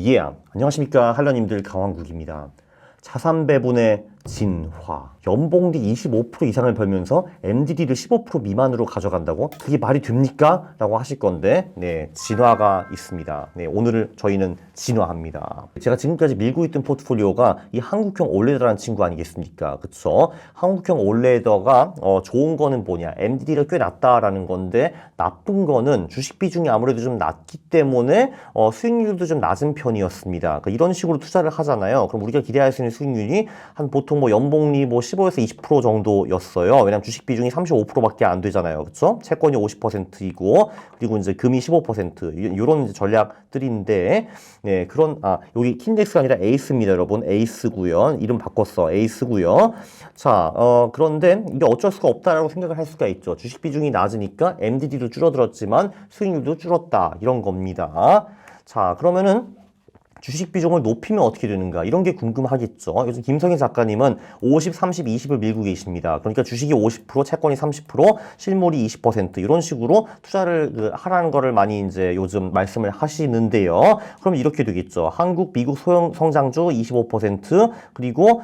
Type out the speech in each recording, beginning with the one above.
예, 안녕하십니까 한라님들 강왕국입니다. 자산 배분의 진화. 연봉리 25% 이상을 벌면서 MDD를 15% 미만으로 가져간다고? 그게 말이 됩니까? 라고 하실 건데, 네, 진화가 있습니다. 네, 오늘 저희는 진화합니다. 제가 지금까지 밀고 있던 포트폴리오가 이 한국형 올레더라는 친구 아니겠습니까? 그쵸? 한국형 올레더가 좋은 거는 뭐냐? MDD가 꽤 낮다라는 건데, 나쁜 거는 주식 비중이 아무래도 좀 낮기 때문에 수익률도 좀 낮은 편이었습니다. 그러니까 이런 식으로 투자를 하잖아요. 그럼 우리가 기대할 수 있는 수익률이 한 보통 뭐 연봉리 뭐 15에서 20% 정도였어요. 왜냐면 주식 비중이 35%밖에 안 되잖아요. 그쵸? 채권이 50%이고, 그리고 이제 금이 15%, 이런 전략들인데, 네, 여기 킨덱스가 아니라 에이스입니다, 여러분. 에이스고요. 이름 바꿨어. 에이스고요. 자, 그런데 이게 어쩔 수가 없다라고 생각을 할 수가 있죠. 주식 비중이 낮으니까 MDD도 줄어들었지만 수익률도 줄었다. 이런 겁니다. 자, 그러면은 주식 비중을 높이면 어떻게 되는가 이런 게 궁금하겠죠. 요즘 김성희 작가님은 50, 30, 20을 밀고 계십니다. 그러니까 주식이 50%, 채권이 30%, 실물이 20% 이런 식으로 투자를 하라는 거를 많이 이제 요즘 말씀을 하시는데요. 그럼 이렇게 되겠죠. 한국, 미국 소형 성장주 25%, 그리고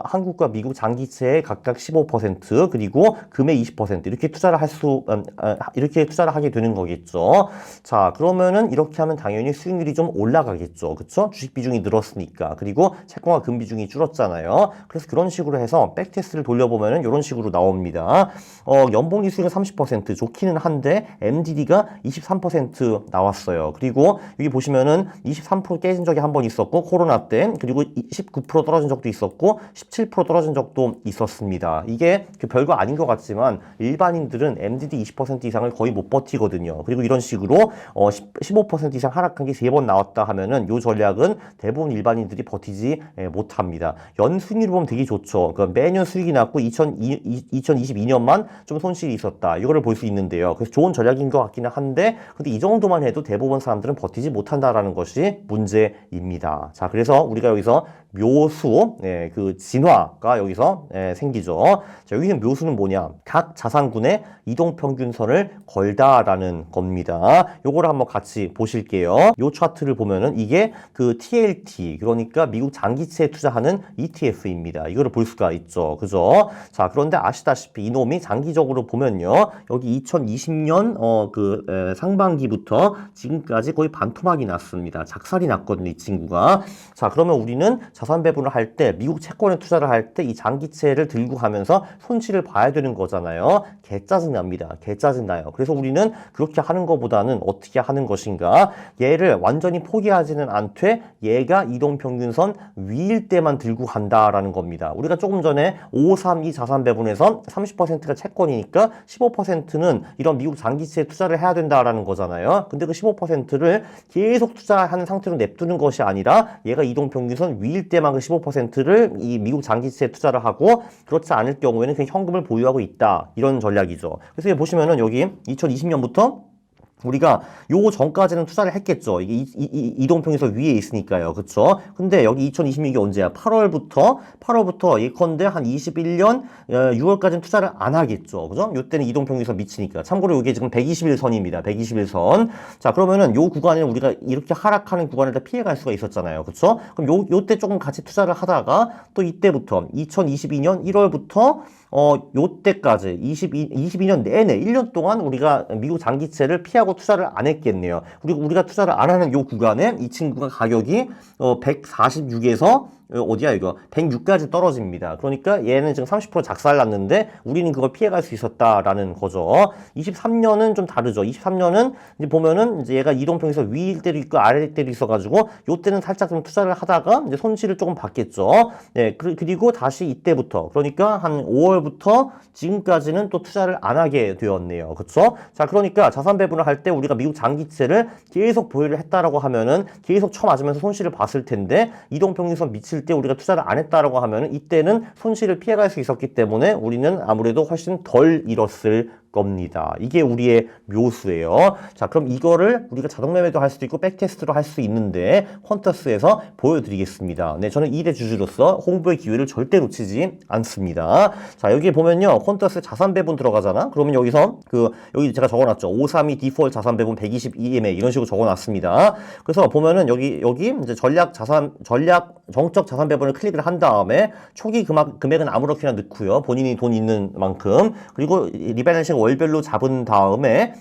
한국과 미국 장기채에 각각 15%, 그리고 금의 20% 이렇게 투자를 하게 되는 거겠죠. 자, 그러면은 이렇게 하면 당연히 수익률이 좀 올라가겠죠. 그쵸? 주식 비중이 늘었으니까. 그리고 채권과 금 비중이 줄었잖아요. 그래서 그런 식으로 해서 백테스트를 돌려보면은 이런 식으로 나옵니다. 연봉리 수익은 30% 좋기는 한데 MDD가 23% 나왔어요. 그리고 여기 보시면은 23% 깨진 적이 한 번 있었고 코로나 때, 그리고 19% 떨어진 적도 있었고 17% 떨어진 적도 있었습니다. 이게 별거 아닌 것 같지만 일반인들은 MDD 20% 이상을 거의 못 버티거든요. 그리고 이런 식으로 15% 이상 하락한 게 3번 나왔다 하면은 요 전략은 대부분 일반인들이 버티지 못합니다. 연수익률 보면 되게 좋죠. 그러니까 매년 수익이 났고 2022년만 좀 손실이 있었다. 이거를 볼 수 있는데요. 그래서 좋은 전략인 것 같기는 한데, 근데 이 정도만 해도 대부분 사람들은 버티지 못한다라는 것이 문제입니다. 자, 그래서 우리가 여기서 묘수, 그 진화가 여기서 생기죠. 자, 여기는 묘수는 뭐냐? 각 자산군의 이동평균선을 걸다라는 겁니다. 요거를 한번 같이 보실게요. 요 차트를 보면은 이게 그 TLT, 그러니까 미국 장기채에 투자하는 ETF입니다. 이거를 볼 수가 있죠. 그죠? 자, 그런데 아시다시피 이놈이 장기적으로 보면요. 여기 2020년 상반기부터 지금까지 거의 반토막이 났습니다. 작살이 났거든요, 이 친구가. 자, 그러면 우리는 자산 배분을 할 때, 미국 채권에 투자를 할 때 이 장기채를 들고 가면서 손실을 봐야 되는 거잖아요. 개짜증납니다. 개짜증나요. 그래서 우리는 그렇게 하는 것보다는 어떻게 하는 것인가? 얘를 완전히 포기하지는 않되 얘가 이동평균선 위일 때만 들고 간다라는 겁니다. 우리가 조금 전에 532 자산 배분에서 30%가 채권이니까 15%는 이런 미국 장기채에 투자를 해야 된다라는 거잖아요. 근데 그 15%를 계속 투자하는 상태로 냅두는 것이 아니라 얘가 이동평균선 위일 때만 그 15%를 이 미국 장기채에 투자를 하고, 그렇지 않을 경우에는 그냥 현금을 보유하고 있다. 이런 전략이죠. 그래서 여기 보시면은 여기 2020년부터 우리가 요 전까지는 투자를 했겠죠. 이게 이동평균선 위에 있으니까요. 그쵸? 근데 여기 2026이 언제야? 8월부터 예컨대 한 21년 6월까지는 투자를 안 하겠죠. 그죠? 요때는 이동평균선 미치니까. 참고로 이게 지금 121선입니다. 121선. 자, 그러면은 요 구간에 우리가 이렇게 하락하는 구간을 다 피해갈 수가 있었잖아요. 그쵸? 그럼 요때 조금 같이 투자를 하다가 또 이때부터 2022년 1월부터 요때까지 22년 내내 1년 동안 우리가 미국 장기채를 피하고 투자를 안 했겠네요. 우리가 투자를 안 하는 요 구간에 이 친구가 가격이 146에서 어디야 이거 106까지 떨어집니다. 그러니까 얘는 지금 30% 작살났는데 우리는 그걸 피해갈 수 있었다라는 거죠. 23년은 좀 다르죠. 23년은 이제 보면은 이제 얘가 이동평균선 위일 때도 있고 아래일 때도 있어가지고 요때는 살짝 좀 투자를 하다가 이제 손실을 조금 받겠죠. 네, 그리고 다시 이때부터, 그러니까 한 5월부터 지금까지는 또 투자를 안 하게 되었네요. 그쵸? 자, 그러니까 자산 배분을 할 때 우리가 미국 장기채를 계속 보유를 했다라고 하면은 계속 쳐맞으면서 손실을 봤을 텐데, 이동평균선 미칠 때 우리가 투자를 안 했다라고 하면은 이때는 손실을 피해갈 수 있었기 때문에 우리는 아무래도 훨씬 덜 잃었을 겁니다. 이게 우리의 묘수예요. 자, 그럼 이거를 우리가 자동 매매도 할 수도 있고 백테스트로 할 수 있는데 퀀터스에서 보여드리겠습니다. 네, 저는 2대 주주로서 홍보의 기회를 절대 놓치지 않습니다. 자, 여기 보면요, 퀀터스 자산 배분 들어가잖아. 그러면 여기서 여기 제가 적어놨죠. 532 디폴 자산 배분 120 EMA 이런 식으로 적어놨습니다. 그래서 보면은 여기 이제 정적 자산 배분을 클릭을 한 다음에 초기 금액은 아무렇게나 넣고요. 본인이 돈 있는 만큼. 그리고 리밸런싱 월별로 잡은 다음에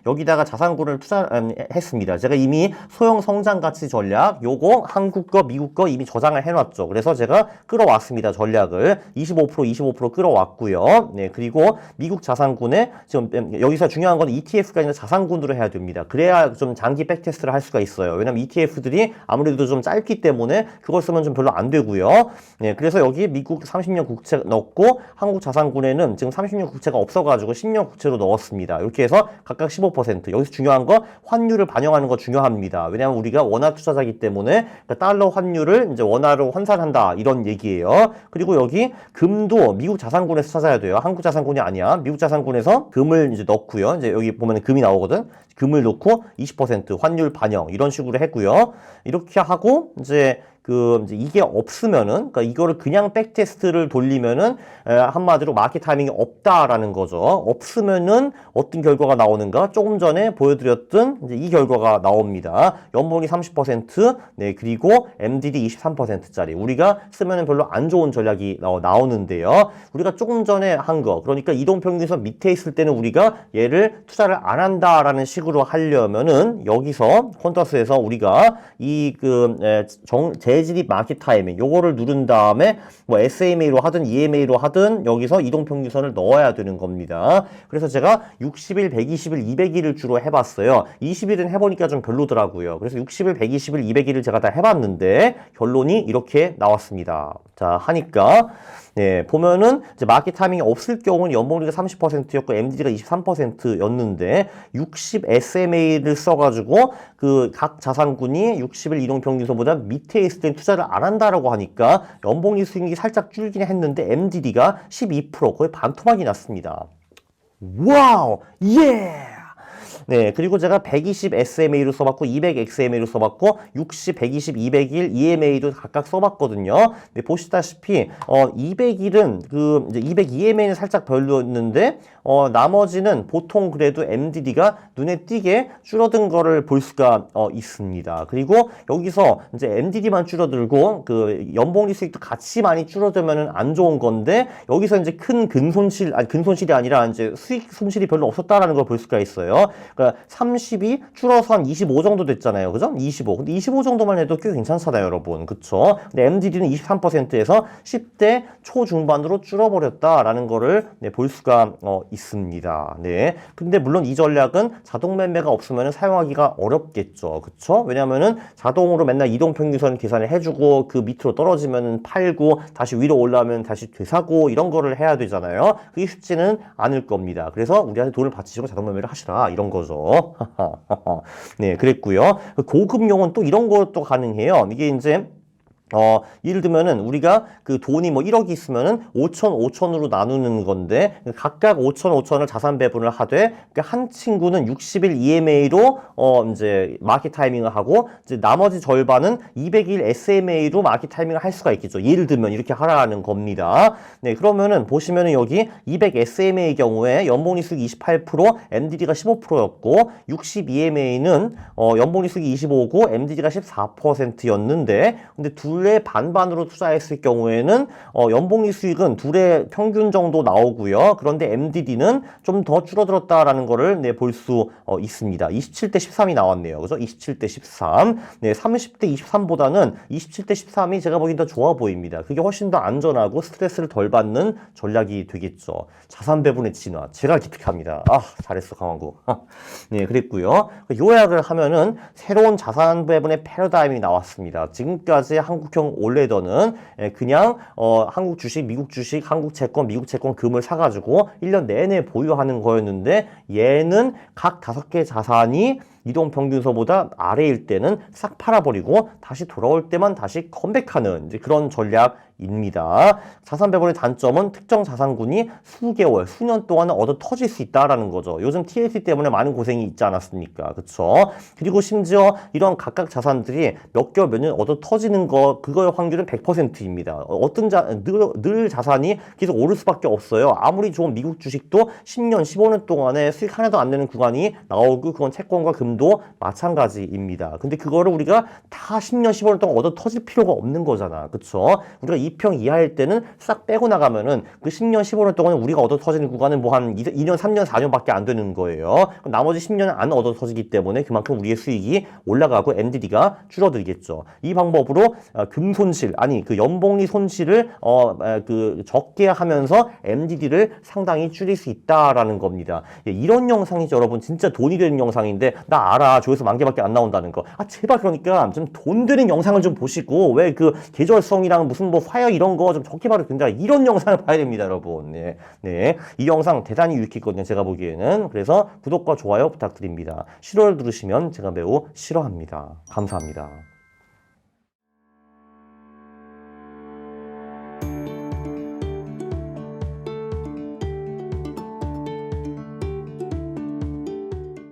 여기다가 자산군을 투자했습니다. 제가 이미 소형 성장 가치 전략 요거 한국 거 미국 거 이미 저장을 해놨죠. 그래서 제가 끌어왔습니다. 전략을 25% 끌어왔고요. 네, 그리고 미국 자산군에 지금 여기서 중요한 건 ETF가 아니라 자산군으로 해야 됩니다. 그래야 좀 장기 백테스트를 할 수가 있어요. 왜냐면 ETF들이 아무래도 좀 짧기 때문에 그걸 쓰면 좀 별로 안 되고요. 네, 그래서 여기 미국 30년 국채 넣고 한국 자산군에는 지금 30년 국채가 없어가지고 10년 국채로 넣었습니다. 이렇게 해서 각각 15%. 여기서 중요한 거 환율을 반영하는 거 중요합니다. 왜냐하면 우리가 원화 투자자이기 때문에 달러 환율을 이제 원화로 환산한다 이런 얘기예요. 그리고 여기 금도 미국 자산군에서 찾아야 돼요. 한국 자산군이 아니야. 미국 자산군에서 금을 이제 넣고요. 이제 여기 보면 금이 나오거든. 금을 넣고 20% 환율 반영 이런 식으로 했고요. 이렇게 하고 이제 이게 없으면은, 그러니까 이거를 그냥 백테스트를 돌리면은, 한마디로 마켓 타이밍이 없다라는 거죠. 없으면은 어떤 결과가 나오는가? 조금 전에 보여드렸던 이제 이 결과가 나옵니다. 연봉이 30%, 네, 그리고 MDD 23%짜리. 우리가 쓰면은 별로 안 좋은 전략이 나오는데요. 우리가 조금 전에 한 거, 그러니까 이동평균선 밑에 있을 때는 우리가 얘를 투자를 안 한다라는 식으로 하려면은 여기서 퀀터스에서 우리가 재진입 마켓 타이밍 요거를 누른 다음에 뭐 SMA로 하든 EMA로 하든 여기서 이동평균선을 넣어야 되는 겁니다. 그래서 제가 60일, 120일, 200일을 주로 해봤어요. 20일은 해보니까 좀 별로더라고요. 그래서 60일, 120일, 200일을 제가 다 해봤는데 결론이 이렇게 나왔습니다. 자, 하니까 네, 보면은 이제 마켓 타이밍이 없을 경우는 연봉리가 30%였고 MDD가 23%였는데 60 SMA를 써가지고 각 자산군이 60일 이동평균선보다 밑에 있을 땐 투자를 안 한다라고 하니까 연봉리 수익이 살짝 줄긴 했는데 MDD가 12% 거의 반토막이 났습니다. 와우, 예! 네, 그리고 제가 120 SMA로 써봤고 200 XMA로 써봤고 60, 120, 200일 EMA도 각각 써봤거든요. 네, 보시다시피 200일은 이제 200 EMA는 살짝 별로였는데 나머지는 보통 그래도 MDD가 눈에 띄게 줄어든 거를 볼 수가 있습니다. 그리고 여기서 이제 MDD만 줄어들고 연봉리 수익도 같이 많이 줄어들면은 안 좋은 건데 여기서 이제 큰 근손실이 아니라 이제 수익 손실이 별로 없었다라는 걸 볼 수가 있어요. 그러니까 30이 줄어서 한 25 정도 됐잖아요. 그죠? 25. 근데 25 정도만 해도 꽤 괜찮잖아요, 여러분. 그쵸? 근데 MDD는 23%에서 10대 초중반으로 줄어버렸다라는 거를 볼 수가 있습니다. 네. 근데 물론 이 전략은 자동 매매가 없으면 사용하기가 어렵겠죠. 그쵸? 왜냐면은 자동으로 맨날 이동평균선 계산을 해주고 그 밑으로 떨어지면 팔고 다시 위로 올라오면 다시 되사고 이런 거를 해야 되잖아요. 그게 쉽지는 않을 겁니다. 그래서 우리한테 돈을 바치시고 자동 매매를 하시라 이런 거죠. 네, 그랬고요. 고급용은 또 이런 것도 가능해요. 이게 이제 예를 들면은 우리가 돈이 뭐 1억이 있으면은 5천으로 나누는 건데 각각 5천을 자산 배분을 하되 한 친구는 60일 EMA로 이제 마켓 타이밍을 하고 이제 나머지 절반은 200일 SMA로 마켓 타이밍을 할 수가 있겠죠. 예를 들면 이렇게 하라는 겁니다. 네, 그러면은 보시면은 여기 200 SMA의 경우에 연봉리 수익 28%, MDD가 15%였고 60 EMA는 연봉리 수익이 25고 MDD가 14%였는데 근데 둘의 반반으로 투자했을 경우에는 연봉리 수익은 둘의 평균 정도 나오고요. 그런데 MDD는 좀 더 줄어들었다라는 거를 볼 수 있습니다. 27대 13이 나왔네요. 그죠? 27대 13. 네, 30대 23보다는 27대 13이 제가 보기엔 더 좋아 보입니다. 그게 훨씬 더 안전하고 스트레스를 덜 받는 전략이 되겠죠. 자산 배분의 진화. 제가 기특합니다. 아, 잘했어, 강원구. 네, 그랬고요. 요약을 하면은 새로운 자산 배분의 패러다임이 나왔습니다. 지금까지 한국형 올레더는 그냥 한국 주식, 미국 주식, 한국 채권, 미국 채권 금을 사가지고 1년 내내 보유하는 거였는데 얘는 각 5개 자산이 이동평균선보다 아래일 때는 싹 팔아버리고 다시 돌아올 때만 다시 컴백하는 이제 그런 전략입니다. 자산배분의 단점은 특정 자산군이 수개월, 수년 동안 얻어 터질 수 있다라는 거죠. 요즘 TLC 때문에 많은 고생이 있지 않았습니까? 그쵸? 그리고 심지어 이런 각각 자산들이 몇 개월, 몇 년 얻어 터지는 거, 그거의 확률은 100%입니다. 늘 자산이 계속 오를 수밖에 없어요. 아무리 좋은 미국 주식도 10년, 15년 동안에 수익 하나도 안 내는 구간이 나오고 그건 채권과 금도 마찬가지입니다. 근데 그거를 우리가 다 10년, 15년 동안 얻어 터질 필요가 없는 거잖아. 그쵸? 우리가 2평 이하일 때는 싹 빼고 나가면은 그 10년, 15년 동안 우리가 얻어 터지는 구간은 뭐 한 2년, 3년, 4년밖에 안 되는 거예요. 나머지 10년은 안 얻어 터지기 때문에 그만큼 우리의 수익이 올라가고 NDD가 줄어들겠죠. 이 방법으로 금손실, 아니 그 연봉리 손실을 적게 하면서 MDD를 상당히 줄일 수 있다라는 겁니다. 이런 영상이죠, 여러분. 진짜 돈이 되는 영상인데 나 알아. 조회수 10,000개밖에 안 나온다는 거. 아 제발 그러니까 좀 돈 되는 영상을 좀 보시고 왜 그 계절성이랑 무슨 뭐 화요 이런 거 좀 적게 봐도 된다. 이런 영상을 봐야 됩니다, 여러분. 네, 네. 이 영상 대단히 유익했거든요, 제가 보기에는. 그래서 구독과 좋아요 부탁드립니다. 싫어요 누르시면 제가 매우 싫어합니다. 감사합니다.